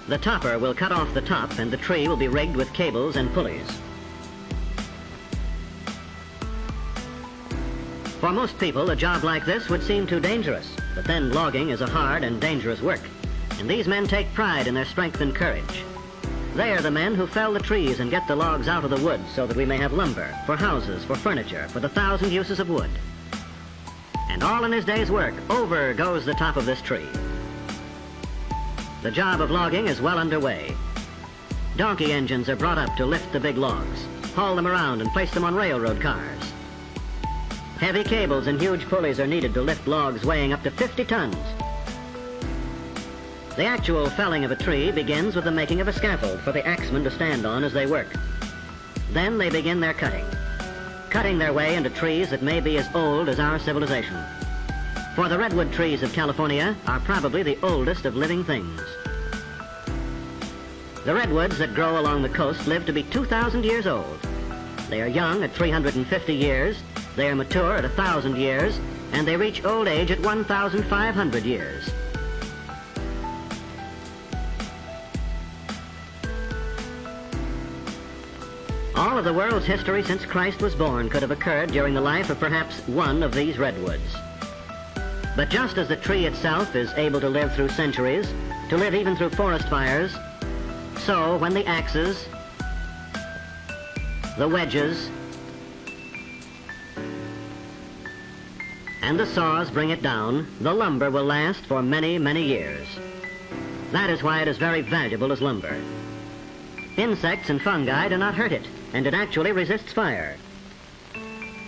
The topper will cut off the top and the tree will be rigged with cables and pulleys. For most people, a job like this would seem too dangerous, but then logging is a hard and dangerous work, and these men take pride in their strength and courage. They are the men who fell the trees and get the logs out of the woods so that we may have lumber, for houses, for furniture, for the 1,000 uses of wood. And all in his day's work, over goes the top of this tree. The job of logging is well underway. Donkey engines are brought up to lift the big logs, haul them around and place them on railroad cars. Heavy cables and huge pulleys are needed to lift logs weighing up to 50 tons. The actual felling of a tree begins with the making of a scaffold for the axemen to stand on as they work. Then they begin their cutting their way into trees that may be as old as our civilization. For the redwood trees of California are probably the oldest of living things. The redwoods that grow along the coast live to be 2,000 years old. They are young at 350 years, they are mature at 1,000 years, and they reach old age at 1,500 years. All of the world's history since Christ was born could have occurred during the life of perhaps one of these redwoods. But just as the tree itself is able to live through centuries, to live even through forest fires, so when the axes, the wedges, and the saws bring it down, the lumber will last for many, many years. That is why it is very valuable as lumber. Insects and fungi do not hurt it, and it actually resists fire.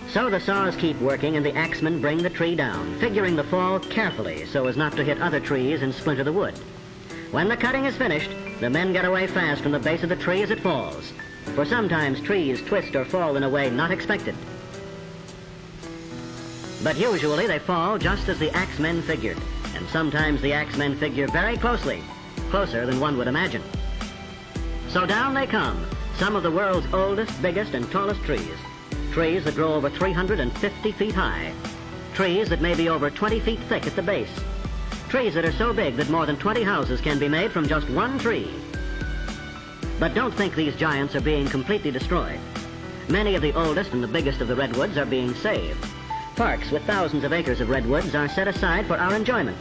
So the saws keep working and the axemen bring the tree down, figuring the fall carefully so as not to hit other trees and splinter the wood. When the cutting is finished, the men get away fast from the base of the tree as it falls, for sometimes trees twist or fall in a way not expected. But usually they fall just as the axemen figured, and sometimes the axemen figure very closely, closer than one would imagine. So down they come, some of the world's oldest, biggest, and tallest trees. Trees that grow over 350 feet high. Trees that may be over 20 feet thick at the base. Trees that are so big that more than 20 houses can be made from just one tree. But don't think these giants are being completely destroyed. Many of the oldest and the biggest of the redwoods are being saved. Parks with thousands of acres of redwoods are set aside for our enjoyment.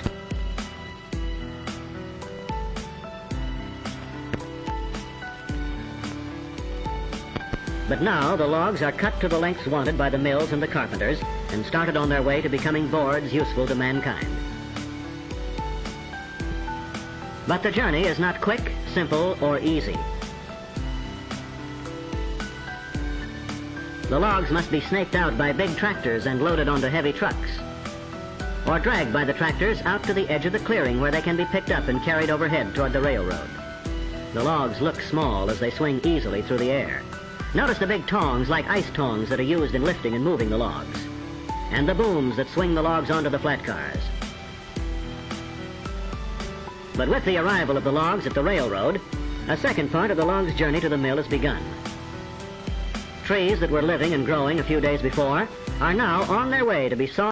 But now the logs are cut to the lengths wanted by the mills and the carpenters and started on their way to becoming boards useful to mankind. But the journey is not quick, simple, or easy. The logs must be snaked out by big tractors and loaded onto heavy trucks, or dragged by the tractors out to the edge of the clearing where they can be picked up and carried overhead toward the railroad. The logs look small as they swing easily through the air. Notice the big tongs like ice tongs that are used in lifting and moving the logs, and the booms that swing the logs onto the flat cars. But with the arrival of the logs at the railroad, a second part of the log's journey to the mill has begun. Trees that were living and growing a few days before are now on their way to be sawn